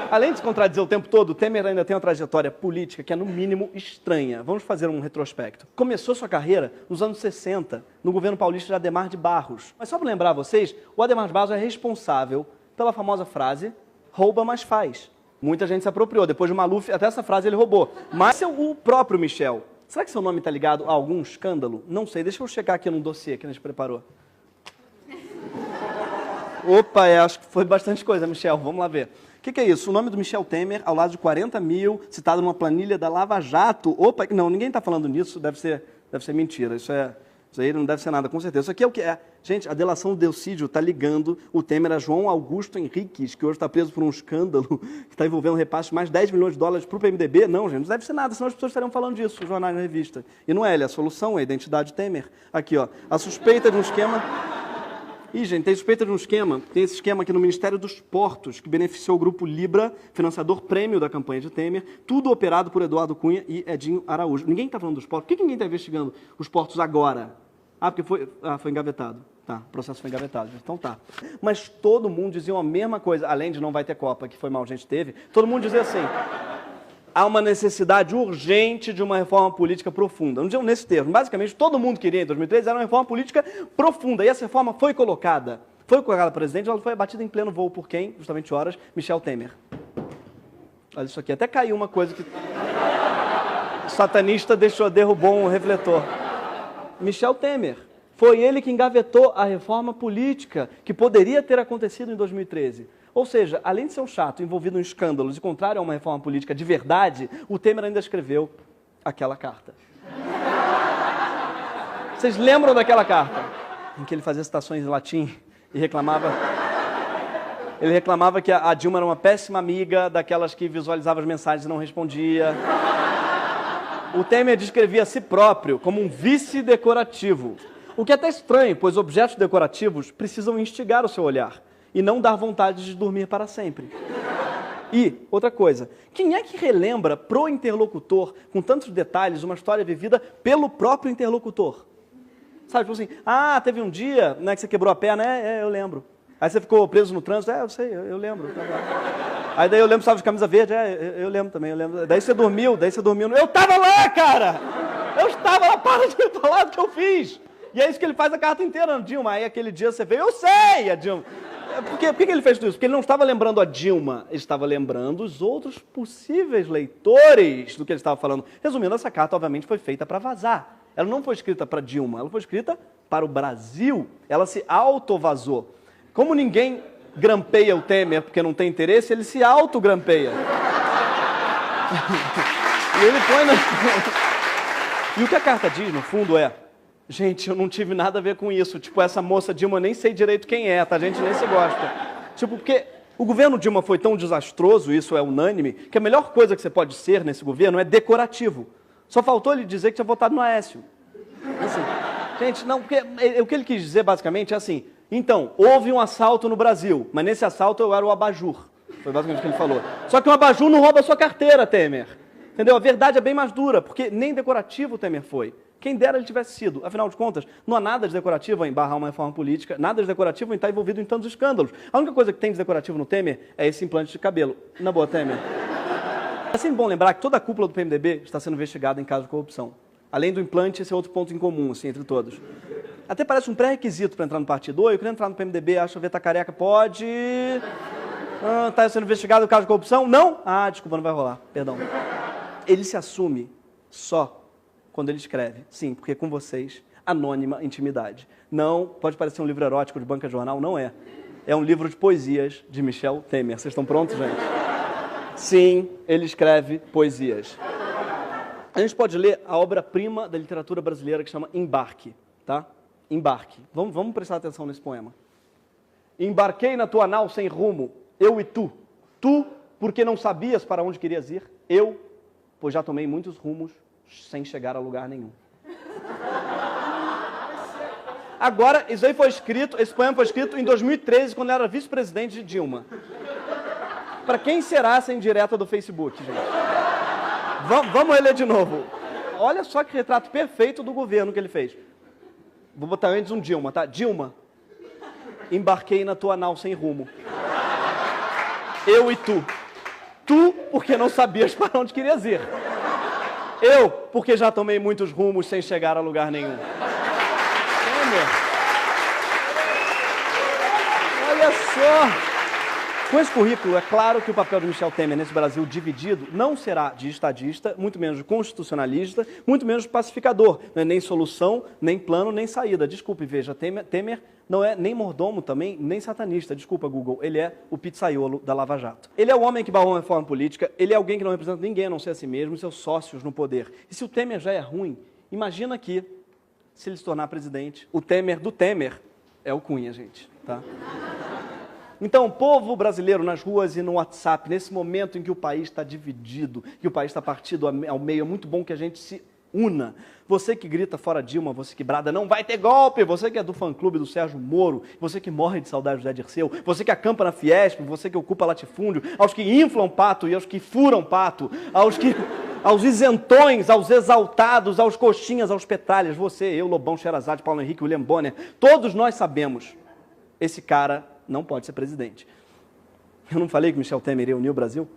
Além de se contradizer o tempo todo, o Temer ainda tem uma trajetória política que é, no mínimo, estranha. Vamos fazer um retrospecto. Começou sua carreira nos anos 60, no governo paulista de Adhemar de Barros. Mas só para lembrar vocês, o Adhemar de Barros é responsável pela famosa frase, rouba, mas faz. Muita gente se apropriou. Depois de Maluf, até essa frase ele roubou. Mas o próprio Michel, será que seu nome está ligado a algum escândalo? Não sei, deixa eu checar aqui num dossiê que a gente preparou. Opa, acho que foi bastante coisa, Michel. Vamos lá ver. O que é isso? O nome do Michel Temer, ao lado de 40 mil, citado numa planilha da Lava Jato. Opa, não, ninguém está falando nisso, deve ser mentira. Isso aí não deve ser nada, com certeza. Isso aqui é o que é. Gente, a delação do Delcídio está ligando o Temer a João Augusto Henriques, que hoje está preso por um escândalo que está envolvendo repasse de mais de 10 milhões de dólares para o PMDB. Não, gente, não deve ser nada, senão as pessoas estariam falando disso, os jornais na revista. E não é, a solução é a identidade Temer. Aqui, ó, a suspeita de um esquema... Ih, gente, tem suspeita de um esquema. Tem esse esquema aqui no Ministério dos Portos, que beneficiou o Grupo Libra, financiador prêmio da campanha de Temer, tudo operado por Eduardo Cunha e Edinho Araújo. Ninguém está falando dos portos. Por que ninguém está investigando os portos agora? Ah, porque foi engavetado. Tá, o processo foi engavetado. Então tá. Mas todo mundo dizia a mesma coisa, além de não vai ter Copa, que foi mal, a gente teve. Todo mundo dizia assim... Há uma necessidade urgente de uma reforma política profunda. Não diziam nesse termo. Basicamente, todo mundo queria, em 2013, era uma reforma política profunda. E essa reforma foi colocada ao presidente, ela foi abatida em pleno voo por quem? Justamente horas, Michel Temer. Olha isso aqui. Até caiu uma coisa que o satanista derrubou um refletor. Michel Temer. Foi ele que engavetou a reforma política que poderia ter acontecido em 2013. Ou seja, além de ser um chato envolvido em escândalos e contrário a uma reforma política de verdade, o Temer ainda escreveu aquela carta. Vocês lembram daquela carta? Em que ele fazia citações em latim e reclamava... Ele reclamava que a Dilma era uma péssima amiga, daquelas que visualizava as mensagens e não respondia. O Temer descrevia a si próprio como um vice decorativo. O que é até estranho, pois objetos decorativos precisam instigar o seu olhar e não dar vontade de dormir para sempre. E, outra coisa, quem é que relembra pro interlocutor, com tantos detalhes, uma história vivida pelo próprio interlocutor? Sabe, tipo assim, teve um dia, né, que você quebrou a perna, eu lembro. Aí você ficou preso no trânsito, eu sei, eu lembro. Aí daí eu lembro que estava de camisa verde, eu lembro também, eu lembro. Daí você dormiu, eu tava lá, cara! Eu estava lá, para de falar do que eu fiz! E é isso que ele faz a carta inteira, Dilma. Aí aquele dia você veio, eu sei, a Dilma. Por que ele fez tudo isso? Porque ele não estava lembrando a Dilma, ele estava lembrando os outros possíveis leitores do que ele estava falando. Resumindo, essa carta, obviamente, foi feita para vazar. Ela não foi escrita para Dilma, ela foi escrita para o Brasil. Ela se auto-vazou. Como ninguém grampeia o Temer porque não tem interesse, ele se auto-grampeia. E ele põe na... E o que a carta diz, no fundo, é... Gente, eu não tive nada a ver com isso. Tipo, essa moça Dilma, nem sei direito quem é, tá? A gente nem se gosta. Tipo, porque o governo Dilma foi tão desastroso, isso é unânime, que a melhor coisa que você pode ser nesse governo é decorativo. Só faltou ele dizer que tinha votado no Aécio. Assim, gente, não, porque o que ele quis dizer, basicamente, é assim, então, houve um assalto no Brasil, mas nesse assalto eu era o abajur. Foi basicamente o que ele falou. Só que o abajur não rouba a sua carteira, Temer. Entendeu? A verdade é bem mais dura, porque nem decorativo o Temer foi. Quem dera ele tivesse sido. Afinal de contas, não há nada de decorativo em barrar uma reforma política, nada de decorativo em estar envolvido em tantos escândalos. A única coisa que tem de decorativo no Temer é esse implante de cabelo. Na boa, Temer. É sempre bom lembrar que toda a cúpula do PMDB está sendo investigada em caso de corrupção. Além do implante, esse é outro ponto em comum, assim, entre todos. Até parece um pré-requisito para entrar no partido. Oi, eu queria entrar no PMDB, acho que tá careca. Pode... Está sendo investigado o caso de corrupção? Não? Desculpa, não vai rolar. Perdão. Ele se assume só quando ele escreve. Sim, porque com vocês, anônima intimidade. Não, pode parecer um livro erótico de banca de jornal, não é. É um livro de poesias de Michel Temer. Vocês estão prontos, gente? Sim, ele escreve poesias. A gente pode ler a obra-prima da literatura brasileira que chama Embarque, tá? Embarque. Vamos prestar atenção nesse poema. Embarquei na tua nau sem rumo, eu e tu. Tu, porque não sabias para onde querias ir. Eu, pois já tomei muitos rumos sem chegar a lugar nenhum. Agora, esse poema foi escrito em 2013, quando ele era vice-presidente de Dilma. Para quem será essa indireta do Facebook, gente? Vamos reler de novo. Olha só que retrato perfeito do governo que ele fez. Vou botar antes um Dilma, tá? Dilma, embarquei na tua nau sem rumo. Eu e tu. Tu, porque não sabias para onde querias ir. Eu, porque já tomei muitos rumos sem chegar a lugar nenhum. Temer. Olha só. Com esse currículo, é claro que o papel de Michel Temer nesse Brasil dividido não será de estadista, muito menos de constitucionalista, muito menos de pacificador. Não é nem solução, nem plano, nem saída. Desculpe, veja, Temer não é nem mordomo também, nem satanista. Desculpa, Google, ele é o pizzaiolo da Lava Jato. Ele é o homem que barrou a reforma política, ele é alguém que não representa ninguém a não ser a si mesmo e seus sócios no poder. E se o Temer já é ruim, imagina que, se ele se tornar presidente, o Temer do Temer é o Cunha, gente, tá? Então, o povo brasileiro nas ruas e no WhatsApp, nesse momento em que o país está dividido, que o país está partido ao meio, é muito bom que a gente se una. Você que grita fora Dilma, você que brada, não vai ter golpe, você que é do fã-clube do Sérgio Moro, você que morre de saudade do Zé Dirceu, você que acampa na Fiesp, você que ocupa latifúndio, aos que inflam pato e aos que furam pato, aos isentões, aos exaltados, aos coxinhas, aos petralhas, você, eu, Lobão, Sherazade, Paulo Henrique, William Bonner, todos nós sabemos, esse cara não pode ser presidente. Eu não falei que Michel Temer ia unir o Brasil?